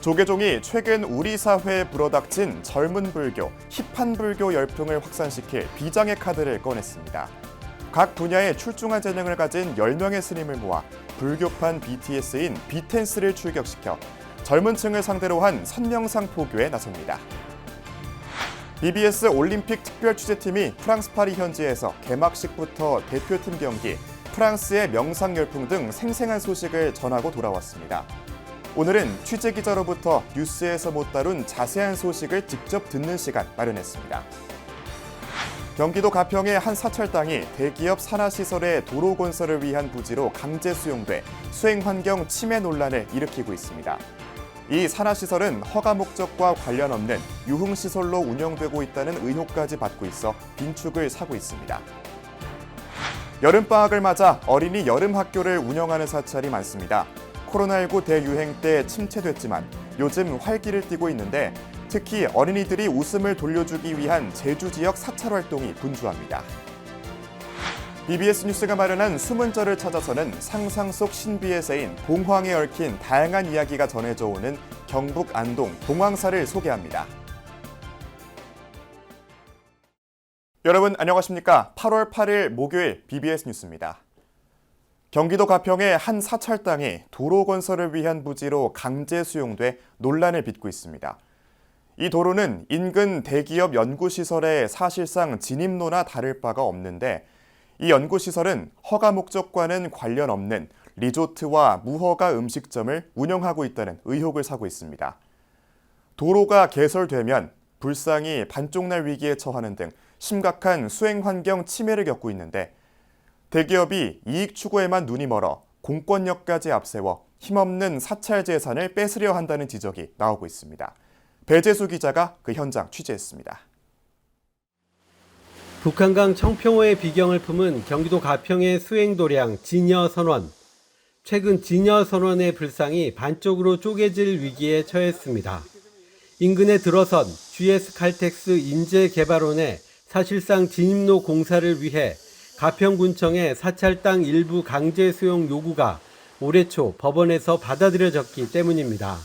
조계종이 최근 우리 사회에 불어닥친 젊은 불교, 힙한 불교 열풍을 확산시킬 비장의 카드를 꺼냈습니다. 각 분야에 출중한 재능을 가진 10명의 스님을 모아 불교판 BTS인 BTS를 출격시켜 젊은 층을 상대로 한 선명상 포교에 나섭니다. BBS 올림픽 특별취재팀이 프랑스 파리 현지에서 개막식부터 대표팀 경기, 프랑스의 명상 열풍 등 생생한 소식을 전하고 돌아왔습니다. 오늘은 취재기자로부터 뉴스에서 못 다룬 자세한 소식을 직접 듣는 시간 마련했습니다. 경기도 가평의 한 사찰당이 대기업 산하시설의 도로 건설을 위한 부지로 강제 수용돼 수행환경 침해 논란을 일으키고 있습니다. 이 산하시설은 허가 목적과 관련 없는 유흥시설로 운영되고 있다는 의혹까지 받고 있어 빈축을 사고 있습니다. 여름방학을 맞아 어린이 여름학교를 운영하는 사찰이 많습니다. 코로나19 대유행 때 침체됐지만 요즘 활기를 띠고 있는데 특히 어린이들이 웃음을 돌려주기 위한 제주 지역 사찰 활동이 분주합니다. BBS 뉴스가 마련한 숨은 절을 찾아서는 상상 속 신비에 새인 봉황에 얽힌 다양한 이야기가 전해져 오는 경북 안동 봉황사를 소개합니다. 여러분 안녕하십니까? 8월 8일 목요일 BBS 뉴스입니다. 경기도 가평의 한 사찰당이 도로 건설을 위한 부지로 강제 수용돼 논란을 빚고 있습니다. 이 도로는 인근 대기업 연구시설에 사실상 진입로나 다를 바가 없는데 이 연구시설은 허가 목적과는 관련 없는 리조트와 무허가 음식점을 운영하고 있다는 의혹을 사고 있습니다. 도로가 개설되면 불상이 반쪽날 위기에 처하는 등 심각한 수행환경 침해를 겪고 있는데 대기업이 이익 추구에만 눈이 멀어 공권력까지 앞세워 힘없는 사찰 재산을 뺏으려 한다는 지적이 나오고 있습니다. 배재수 기자가 그 현장 취재했습니다. 북한강 청평호의 비경을 품은 경기도 가평의 수행도량 진여선원. 최근 진여선원의 불상이 반쪽으로 쪼개질 위기에 처했습니다. 인근에 들어선 GS칼텍스 인재개발원의 사실상 진입로 공사를 위해 가평군청의 사찰 땅 일부 강제 수용 요구가 올해 초 법원에서 받아들여졌기 때문입니다.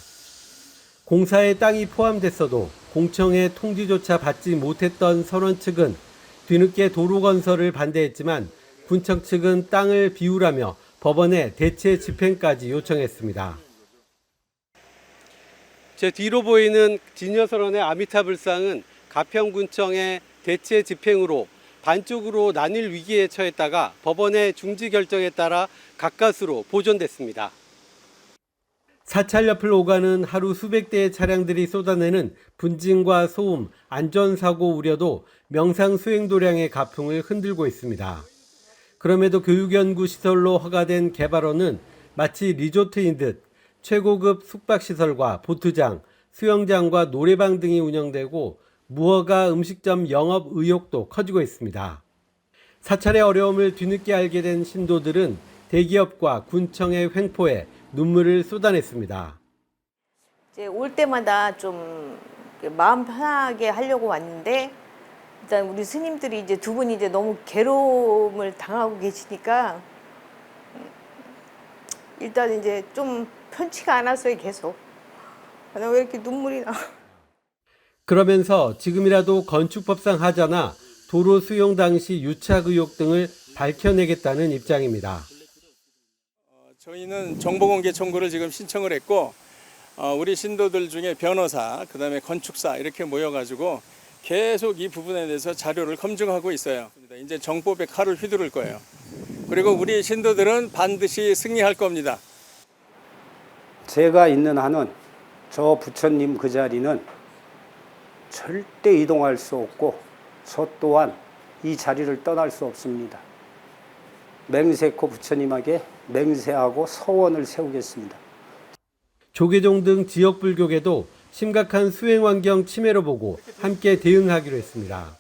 공사에 땅이 포함됐어도 공청의 통지조차 받지 못했던 선원 측은 뒤늦게 도로 건설을 반대했지만 군청 측은 땅을 비우라며 법원에 대체 집행까지 요청했습니다. 제 뒤로 보이는 진여선원의 아미타 불상은 가평군청의 대체 집행으로 반쪽으로 나뉠 위기에 처했다가 법원의 중지 결정에 따라 가까스로 보존됐습니다. 사찰 옆을 오가는 하루 수백 대의 차량들이 쏟아내는 분진과 소음, 안전사고 우려도 명상 수행도량의 가풍을 흔들고 있습니다. 그럼에도 교육연구시설로 허가된 개발원은 마치 리조트인 듯 최고급 숙박시설과 보트장, 수영장과 노래방 등이 운영되고 무허가 음식점 영업 의혹도 커지고 있습니다. 사찰의 어려움을 뒤늦게 알게 된 신도들은 대기업과 군청의 횡포에 눈물을 쏟아냈습니다. 이제 올 때마다 좀 마음 편하게 하려고 왔는데 일단 우리 스님들이 이제 두 분이 이제 너무 괴로움을 당하고 계시니까 일단 이제 좀 편치가 않았어요, 계속. 나 왜 이렇게 눈물이 나? 그러면서 지금이라도 건축법상 하자나 도로 수용 당시 유착 의혹 등을 밝혀내겠다는 입장입니다. 저희는 정보공개 청구를 지금 신청을 했고 우리 신도들 중에 변호사, 그다음에 건축사 이렇게 모여가지고 계속 이 부분에 대해서 자료를 검증하고 있어요. 이제 정법의 칼을 휘두를 거예요. 그리고 우리 신도들은 반드시 승리할 겁니다. 제가 있는 한은 저 부처님 그 자리는 절대 이동할 수 없고 저 또한 이 자리를 떠날 수 없습니다. 맹세코 부처님에게 맹세하고 서원을 세우겠습니다. 조계종 등 지역 불교계도 심각한 수행환경 침해로 보고 함께 대응하기로 했습니다.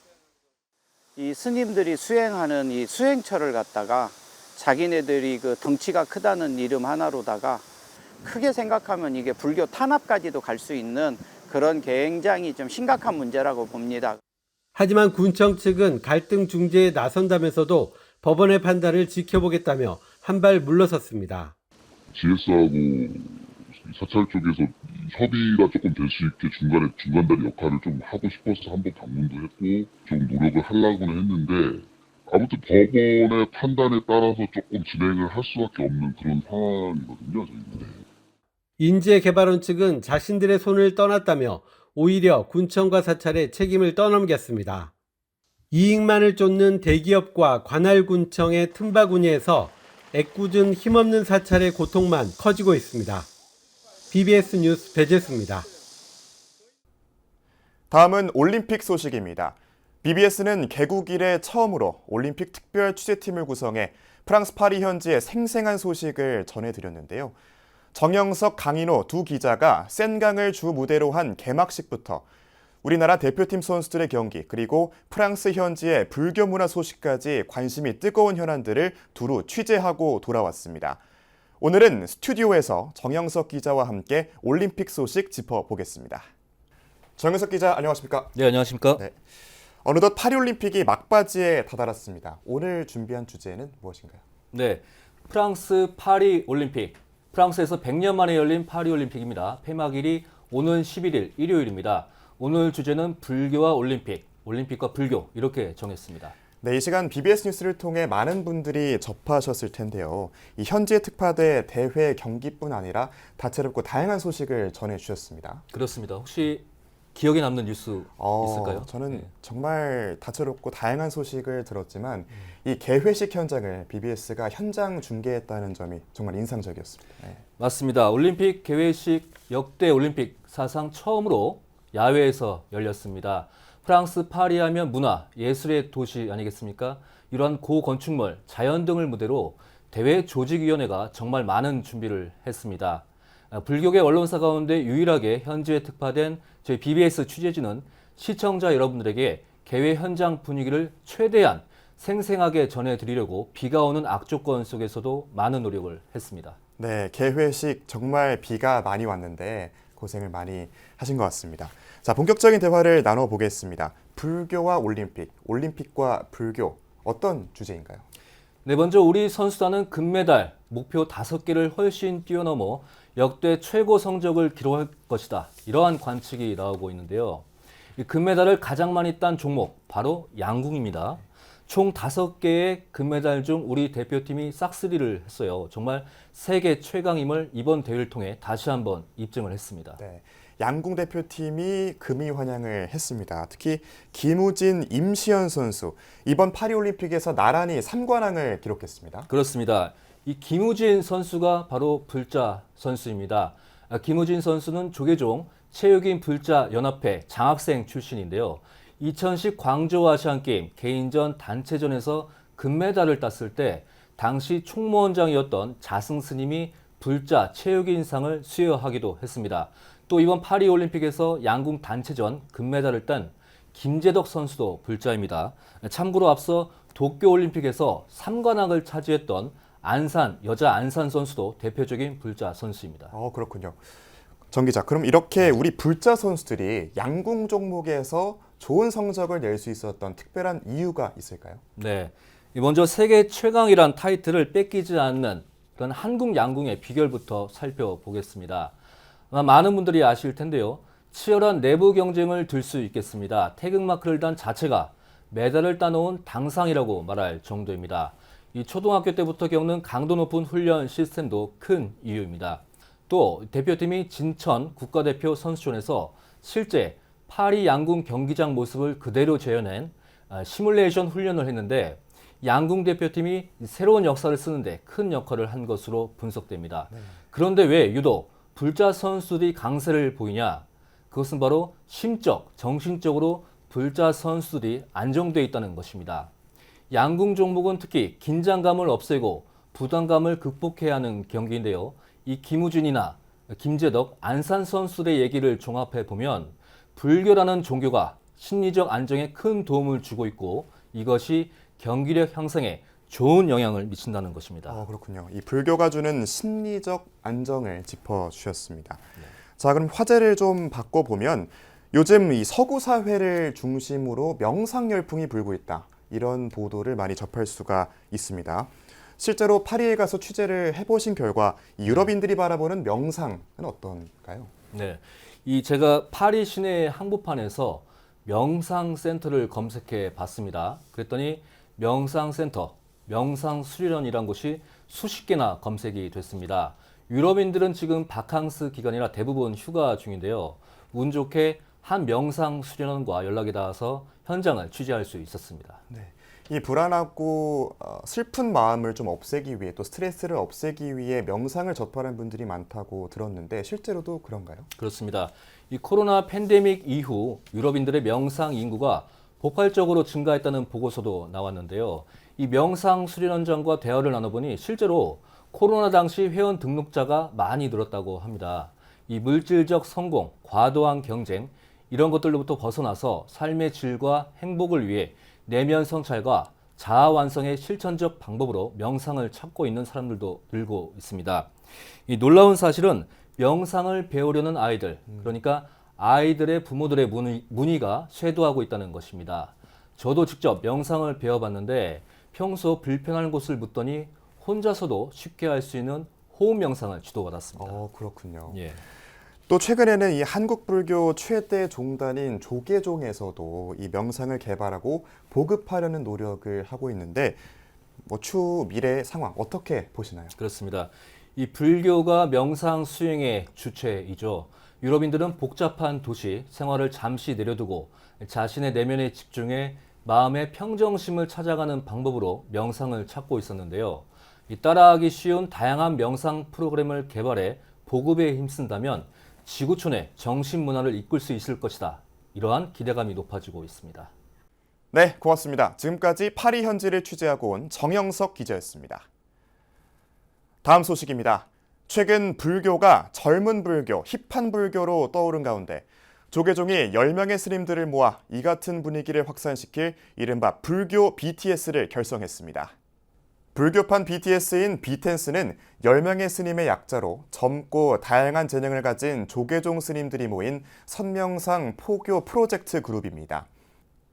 이 스님들이 수행하는 이 수행처를 갖다가 자기네들이 그 덩치가 크다는 이름 하나로다가 크게 생각하면 이게 불교 탄압까지도 갈 수 있는 그런 굉장히 좀 심각한 문제라고 봅니다. 하지만 군청 측은 갈등 중재에 나선다면서도 법원의 판단을 지켜보겠다며 한 발 물러섰습니다. GS하고 사찰 쪽에서 협의가 조금 될 수 있게 중간다리 역할을 좀 하고 싶어서 한번 방문도 했고 좀 노력을 하려고는 했는데 아무튼 법원의 판단에 따라서 조금 진행을 할 수밖에 없는 그런 상황이거든요. 저희는. 인재개발원 측은 자신들의 손을 떠났다며 오히려 군청과 사찰에 책임을 떠넘겼습니다. 이익만을 쫓는 대기업과 관할군청의 틈바구니에서 애꿎은 힘없는 사찰의 고통만 커지고 있습니다. BBS 뉴스 배재수입니다. 다음은 올림픽 소식입니다. BBS는 개국 이래 처음으로 올림픽 특별 취재팀을 구성해 프랑스 파리 현지의 생생한 소식을 전해드렸는데요. 정영석, 강인호 두 기자가 센강을 주 무대로 한 개막식부터 우리나라 대표팀 선수들의 경기 그리고 프랑스 현지의 불교 문화 소식까지 관심이 뜨거운 현안들을 두루 취재하고 돌아왔습니다. 오늘은 스튜디오에서 정영석 기자와 함께 올림픽 소식 짚어보겠습니다. 정영석 기자 안녕하십니까? 네, 안녕하십니까? 네. 어느덧 파리올림픽이 막바지에 다다랐습니다. 오늘 준비한 주제는 무엇인가요? 네, 프랑스 파리 올림픽. 프랑스에서 100년 만에 열린 파리 올림픽입니다. 폐막일이 오는 11일 일요일입니다. 오늘 주제는 불교와 올림픽, 올림픽과 불교 이렇게 정했습니다. 네, 이 시간 BBS 뉴스를 통해 많은 분들이 접하셨을 텐데요. 이 현지에 특파돼 대회 경기뿐 아니라 다채롭고 다양한 소식을 전해주셨습니다. 그렇습니다. 혹시 기억에 남는 뉴스 있을까요? 저는 네. 정말 다채롭고 다양한 소식을 들었지만 이 개회식 현장을 BBS가 현장 중계했다는 점이 정말 인상적이었습니다. 네. 맞습니다. 올림픽 개회식 역대 올림픽 사상 처음으로 야외에서 열렸습니다. 프랑스 파리하면 문화, 예술의 도시 아니겠습니까? 이러한 고건축물, 자연 등을 무대로 대회 조직위원회가 정말 많은 준비를 했습니다. 불교계 언론사 가운데 유일하게 현지에 특파된 저희 BBS 취재진은 시청자 여러분들에게 개회 현장 분위기를 최대한 생생하게 전해드리려고 비가 오는 악조건 속에서도 많은 노력을 했습니다. 네, 개회식 정말 비가 많이 왔는데 고생을 많이 하신 것 같습니다. 자, 본격적인 대화를 나눠보겠습니다. 불교와 올림픽, 올림픽과 불교, 어떤 주제인가요? 네, 먼저 우리 선수단은 금메달 목표 5개를 훨씬 뛰어넘어 역대 최고 성적을 기록할 것이다. 이러한 관측이 나오고 있는데요. 이 금메달을 가장 많이 딴 종목 바로 양궁입니다. 총 5개의 금메달 중 우리 대표팀이 싹쓸이를 했어요. 정말 세계 최강임을 이번 대회를 통해 다시 한번 입증을 했습니다. 네, 양궁 대표팀이 금이 환영을 했습니다. 특히 김우진, 임시현 선수 이번 파리올림픽에서 나란히 3관왕을 기록했습니다. 그렇습니다. 이 김우진 선수가 바로 불자 선수입니다. 김우진 선수는 조계종 체육인 불자 연합회 장학생 출신인데요. 2010 광저우 아시안게임 개인전 단체전에서 금메달을 땄을 때 당시 총무원장이었던 자승 스님이 불자 체육인상을 수여하기도 했습니다. 또 이번 파리올림픽에서 양궁 단체전 금메달을 딴 김재덕 선수도 불자입니다. 참고로 앞서 도쿄올림픽에서 3관왕을 차지했던 여자 안산 선수도 대표적인 불자 선수입니다. 그렇군요. 정 기자, 그럼 이렇게 우리 불자 선수들이 양궁 종목에서 좋은 성적을 낼 수 있었던 특별한 이유가 있을까요? 네, 먼저 세계 최강이란 타이틀을 뺏기지 않는 그런 한국 양궁의 비결부터 살펴보겠습니다. 아마 많은 분들이 아실 텐데요. 치열한 내부 경쟁을 들 수 있겠습니다. 태극마크를 단 자체가 메달을 따놓은 당상이라고 말할 정도입니다. 이 초등학교 때부터 겪는 강도 높은 훈련 시스템도 큰 이유입니다. 또 대표팀이 진천 국가대표 선수촌에서 실제 파리 양궁 경기장 모습을 그대로 재현한 시뮬레이션 훈련을 했는데 양궁 대표팀이 새로운 역사를 쓰는데 큰 역할을 한 것으로 분석됩니다. 그런데 왜 유독 불자 선수들이 강세를 보이냐? 그것은 바로 심적, 정신적으로 불자 선수들이 안정되어 있다는 것입니다. 양궁 종목은 특히 긴장감을 없애고 부담감을 극복해야 하는 경기인데요. 이 김우진이나 김재덕, 안산 선수들의 얘기를 종합해 보면 불교라는 종교가 심리적 안정에 큰 도움을 주고 있고 이것이 경기력 향상에 좋은 영향을 미친다는 것입니다. 그렇군요. 이 불교가 주는 심리적 안정을 짚어주셨습니다. 자, 그럼 화제를 좀 바꿔보면 요즘 이 서구 사회를 중심으로 명상 열풍이 불고 있다. 이런 보도를 많이 접할 수가 있습니다. 실제로 파리에 가서 취재를 해보신 결과 이 유럽인들이 바라보는 명상은 어떤가요? 네, 제가 파리 시내 한복판에서 명상센터를 검색해 봤습니다. 그랬더니 명상센터, 명상수련이란 곳이 수십 개나 검색이 됐습니다. 유럽인들은 지금 바캉스 기간이라 대부분 휴가 중인데요. 운 좋게 한 명상수련원과 연락이 닿아서 현장을 취재할 수 있었습니다. 네. 이 불안하고 슬픈 마음을 좀 없애기 위해 또 스트레스를 없애기 위해 명상을 접하는 분들이 많다고 들었는데 실제로도 그런가요? 그렇습니다. 이 코로나 팬데믹 이후 유럽인들의 명상 인구가 폭발적으로 증가했다는 보고서도 나왔는데요. 이 명상 수련원장과 대화를 나눠보니 실제로 코로나 당시 회원 등록자가 많이 늘었다고 합니다. 이 물질적 성공, 과도한 경쟁 이런 것들로부터 벗어나서 삶의 질과 행복을 위해 내면 성찰과 자아 완성의 실천적 방법으로 명상을 찾고 있는 사람들도 늘고 있습니다. 이 놀라운 사실은 명상을 배우려는 아이들, 그러니까 아이들의 부모들의 문의가 쇄도하고 있다는 것입니다. 저도 직접 명상을 배워봤는데 평소 불편한 곳을 묻더니 혼자서도 쉽게 할 수 있는 호흡 명상을 지도받았습니다. 그렇군요. 예. 또 최근에는 이 한국 불교 최대 종단인 조계종에서도 이 명상을 개발하고 보급하려는 노력을 하고 있는데 추후 미래 상황 어떻게 보시나요? 그렇습니다. 이 불교가 명상 수행의 주체이죠. 유럽인들은 복잡한 도시 생활을 잠시 내려두고 자신의 내면에 집중해 마음의 평정심을 찾아가는 방법으로 명상을 찾고 있었는데요. 따라하기 쉬운 다양한 명상 프로그램을 개발해 보급에 힘쓴다면 지구촌의 정신문화를 이끌 수 있을 것이다. 이러한 기대감이 높아지고 있습니다. 네, 고맙습니다. 지금까지 파리 현지를 취재하고 온 정영석 기자였습니다. 다음 소식입니다. 최근 불교가 젊은 불교, 힙한 불교로 떠오른 가운데 조계종이 10명의 스님들을 모아 이 같은 분위기를 확산시킬 이른바 불교 BTS를 결성했습니다. 불교판 BTS인 비텐스는 10명의 스님의 약자로 젊고 다양한 재능을 가진 조계종 스님들이 모인 선명상 포교 프로젝트 그룹입니다.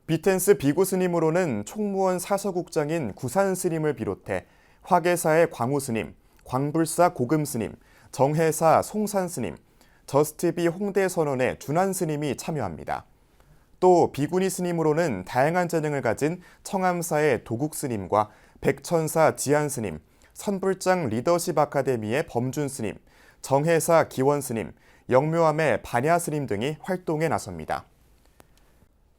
비텐스 비구 스님으로는 총무원 사서국장인 구산 스님을 비롯해 화계사의 광우 스님, 광불사 고금 스님, 정해사 송산 스님, 저스트비 홍대 선원의 준한 스님이 참여합니다. 또 비구니 스님으로는 다양한 재능을 가진 청암사의 도국 스님과 백천사 지한 스님, 선불장 리더십 아카데미의 범준 스님, 정해사 기원 스님, 영묘함의 반야 스님 등이 활동에 나섭니다.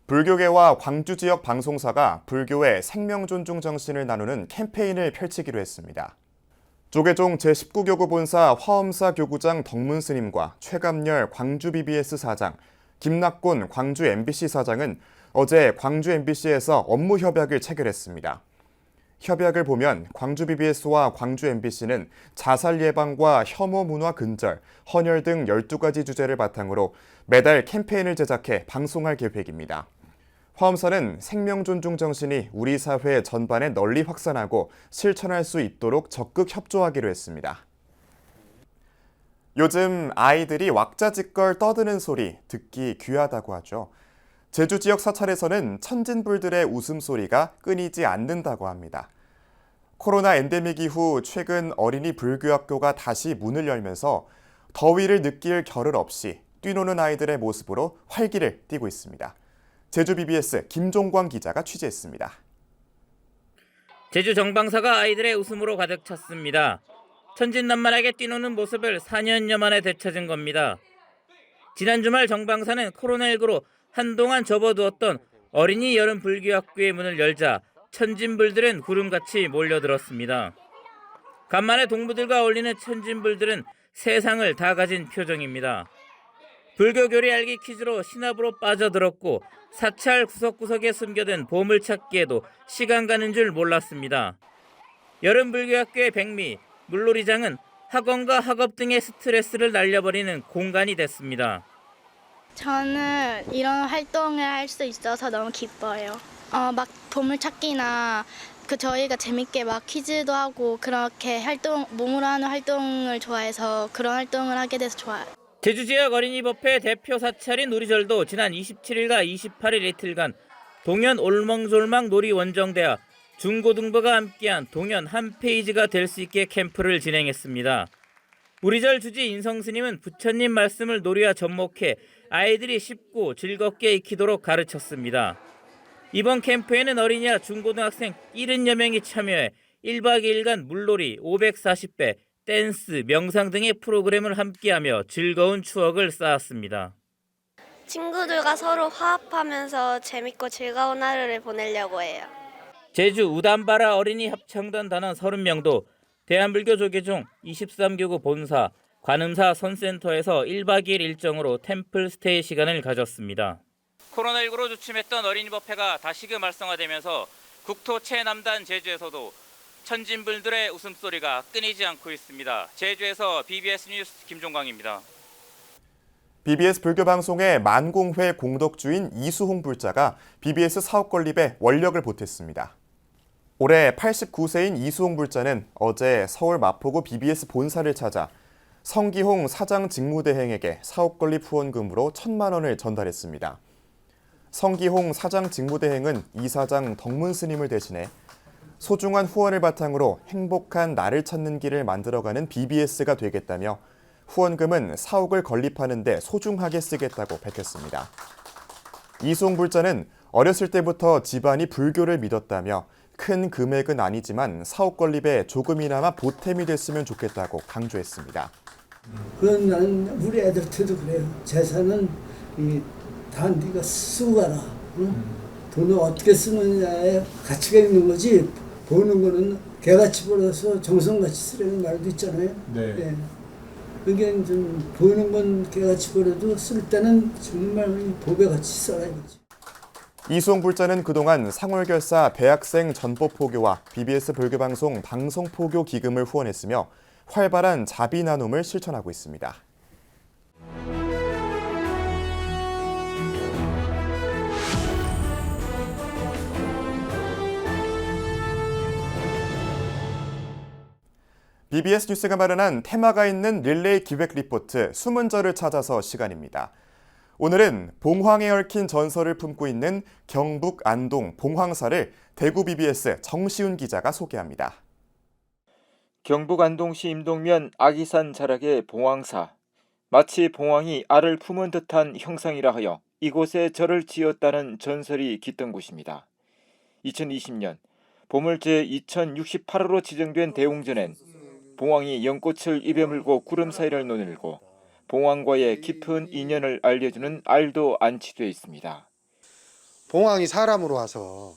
불교계와 광주 지역 방송사가 불교의 생명 존중 정신을 나누는 캠페인을 펼치기로 했습니다. 조계종 제19교구 본사 화엄사 교구장 덕문 스님과 최감열 광주 BBS 사장, 김낙곤 광주 MBC 사장은 어제 광주 MBC에서 업무 협약을 체결했습니다. 협약을 보면 광주 BBS와 광주 MBC는 자살 예방과 혐오 문화 근절, 헌혈 등 12가지 주제를 바탕으로 매달 캠페인을 제작해 방송할 계획입니다. 화엄사는 생명 존중 정신이 우리 사회 전반에 널리 확산하고 실천할 수 있도록 적극 협조하기로 했습니다. 요즘 아이들이 왁자지껄 떠드는 소리 듣기 귀하다고 하죠. 제주 지역 사찰에서는 천진불들의 웃음소리가 끊이지 않는다고 합니다. 코로나 엔데믹 이후 최근 어린이 불교학교가 다시 문을 열면서 더위를 느낄 겨를 없이 뛰노는 아이들의 모습으로 활기를 띠고 있습니다. 제주 BBS 김종광 기자가 취재했습니다. 제주 정방사가 아이들의 웃음으로 가득 찼습니다. 천진난만하게 뛰노는 모습을 4년여 만에 되찾은 겁니다. 지난 주말 정방사는 코로나19로 한동안 접어두었던 어린이 여름 불교학교의 문을 열자 천진불들은 구름같이 몰려들었습니다. 간만에 동무들과 어울리는 천진불들은 세상을 다 가진 표정입니다. 불교 교리 알기 퀴즈로 신압으로 빠져들었고 사찰 구석구석에 숨겨둔 보물찾기에도 시간 가는 줄 몰랐습니다. 여름 불교학교의 백미, 물놀이장은 학원과 학업 등의 스트레스를 날려버리는 공간이 됐습니다. 저는 이런 활동을 할 수 있어서 너무 기뻐요. 막 보물찾기나 저희가 재밌게 막 퀴즈도 하고 그렇게 몸으로 하는 활동을 좋아해서 그런 활동을 하게 돼서 좋아요. 제주 지역 어린이법회 대표 사찰인 우리절도 지난 27일과 28일 이틀간 동현 올멍졸망 놀이 원정대와 중고등부가 함께한 동연 한 페이지가 될 수 있게 캠프를 진행했습니다. 우리절 주지 인성스님은 부처님 말씀을 노래와 접목해 아이들이 쉽고 즐겁게 익히도록 가르쳤습니다. 이번 캠프에는 어린이와 중고등학생 70여 명이 참여해 1박 2일간 물놀이, 540배, 댄스, 명상 등의 프로그램을 함께하며 즐거운 추억을 쌓았습니다. 친구들과 서로 화합하면서 재밌고 즐거운 하루를 보내려고 해요. 제주 우담바라 어린이 합창단 단원 30명도 대한불교 조계종 23교구 본사, 관음사 선센터에서 1박 2일 일정으로 템플 스테이 시간을 가졌습니다. 코로나19로 주춤했던 어린이법회가 다시금 활성화되면서 국토 최남단 제주에서도 천진불들의 웃음소리가 끊이지 않고 있습니다. 제주에서 BBS 뉴스 김종광입니다. BBS 불교방송의 만공회 공덕주인 이수홍 불자가 BBS 사업 건립에 원력을 보탰습니다. 올해 89세인 이수홍 불자는 어제 서울 마포구 BBS 본사를 찾아 성기홍 사장 직무대행에게 사업 건립 후원금으로 1,000만 원을 전달했습니다. 성기홍 사장 직무대행은 이사장 덕문 스님을 대신해 소중한 후원을 바탕으로 행복한 나를 찾는 길을 만들어가는 BBS가 되겠다며 후원금은 사옥을 건립하는 데 소중하게 쓰겠다고 밝혔습니다. 이수홍 불자는 어렸을 때부터 집안이 불교를 믿었다며 큰 금액은 아니지만 사옥 건립에 조금이나마 보탬이 됐으면 좋겠다고 강조했습니다. 그건 나는 우리 애들한테도 그래요. 재산은 다 네가 쓰고 가라. 응? 돈을 어떻게 쓰느냐에 가치가 있는 거지. 보는 거는 개같이 벌어서 정성같이 쓰라는 말도 있잖아요. 네. 네. 그게 좀 보이는 건 개같이 벌어도 쓸 때는 정말 보배같이 써야 되지. 이수홍 불자는 그동안 상월결사 대학생 전법포교와 BBS 불교방송 방송포교 기금을 후원했으며 활발한 자비 나눔을 실천하고 있습니다. BBS 뉴스가 마련한 테마가 있는 릴레이 기획 리포트 숨은 저를 찾아서 시간입니다. 오늘은 봉황에 얽힌 전설을 품고 있는 경북 안동 봉황사를 대구 BBS 정시훈 기자가 소개합니다. 경북 안동시 임동면 아기산 자락의 봉황사. 마치 봉황이 알을 품은 듯한 형상이라 하여 이곳에 절을 지었다는 전설이 깃든 곳입니다. 2020년 보물제 2068호로 지정된 대웅전엔 봉황이 연꽃을 입에 물고 구름 사이를 노늘고 봉황과의 깊은 인연을 알려주는 알도 안치되어 있습니다. 봉황이 사람으로 와서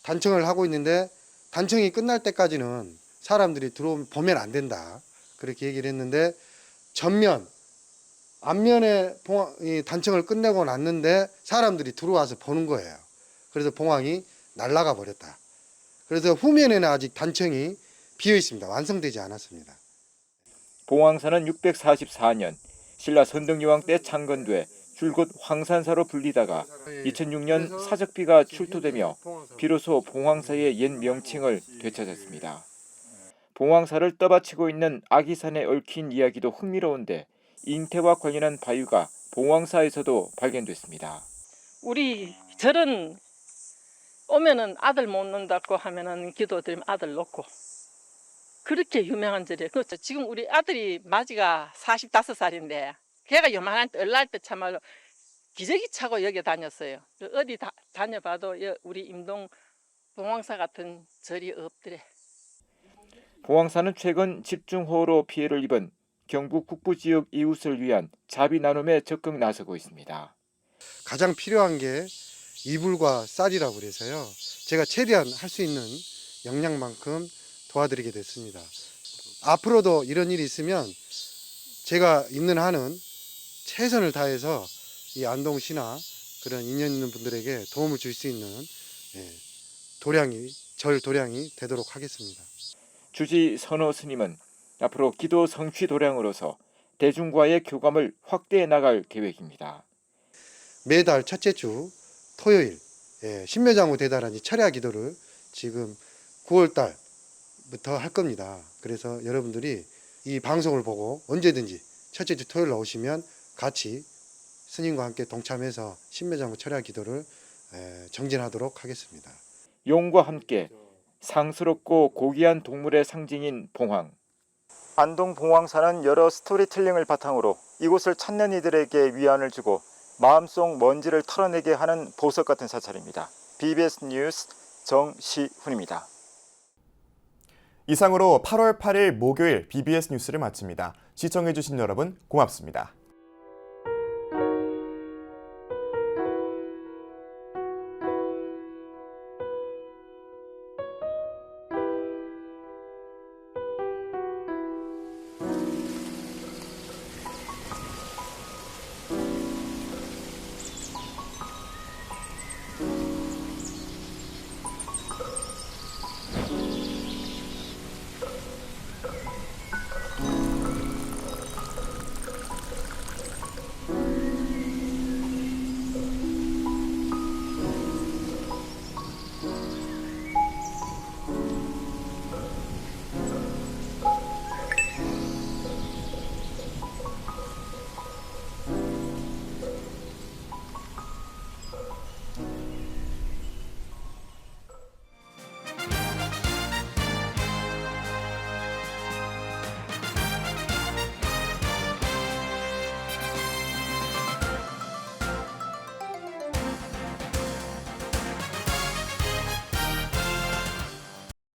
단청을 하고 있는데 단청이 끝날 때까지는 사람들이 보면 안 된다. 그렇게 얘기를 했는데 앞면에 봉황이 단청을 끝내고 났는데 사람들이 들어와서 보는 거예요. 그래서 봉황이 날아가 버렸다. 그래서 후면에는 아직 단청이 비어 있습니다. 완성되지 않았습니다. 봉황사는 644년 신라 선덕여왕 때 창건돼 줄곧 황산사로 불리다가 2006년 사적비가 출토되며 비로소 봉황사의 옛 명칭을 되찾았습니다. 봉황사를 떠받치고 있는 아기산에 얽힌 이야기도 흥미로운데 잉태와 관련한 바위가 봉황사에서도 발견됐습니다. 우리 절은 오면은 아들 못 낳는다고 하면은 기도드리면 아들 놓고 그렇게 유명한 절이에요. 그렇죠. 지금 우리 아들이 마지가 45살인데 걔가 요만한 때 얼날 때 참말로 기저귀 차고 여기 다녔어요. 어디 다녀봐도 우리 임동 봉황사 같은 절이 없더래. 봉황사는 최근 집중호우로 피해를 입은 경북 북부지역 이웃을 위한 자비 나눔에 적극 나서고 있습니다. 가장 필요한 게 이불과 쌀이라고 그래서요. 제가 최대한 할 수 있는 역량만큼 도와드리게 됐습니다. 앞으로도 이런 일이 있으면 제가 있는 한은 최선을 다해서 이 안동시나 그런 인연 있는 분들에게 도움을 줄 수 있는 절 도량이 되도록 하겠습니다. 주지 선호 스님은 앞으로 기도 성취 도량으로서 대중과의 교감을 확대해 나갈 계획입니다. 매달 첫째 주 토요일 신묘장구 대단한 철야 기도를 지금 9월 달부터 할 겁니다. 그래서 여러분들이 이 방송을 보고 언제든지 첫째 주 토요일 오시면 같이 스님과 함께 동참해서 신묘장구 철야 기도를 정진하도록 하겠습니다. 용과 함께 상스럽고 고귀한 동물의 상징인 봉황. 안동 봉황사는 여러 스토리텔링을 바탕으로 이곳을 찾는 이들에게 위안을 주고 마음속 먼지를 털어내게 하는 보석 같은 사찰입니다. BBS 뉴스 정시훈입니다. 이상으로 8월 8일 목요일 BBS 뉴스를 마칩니다. 시청해주신 여러분 고맙습니다.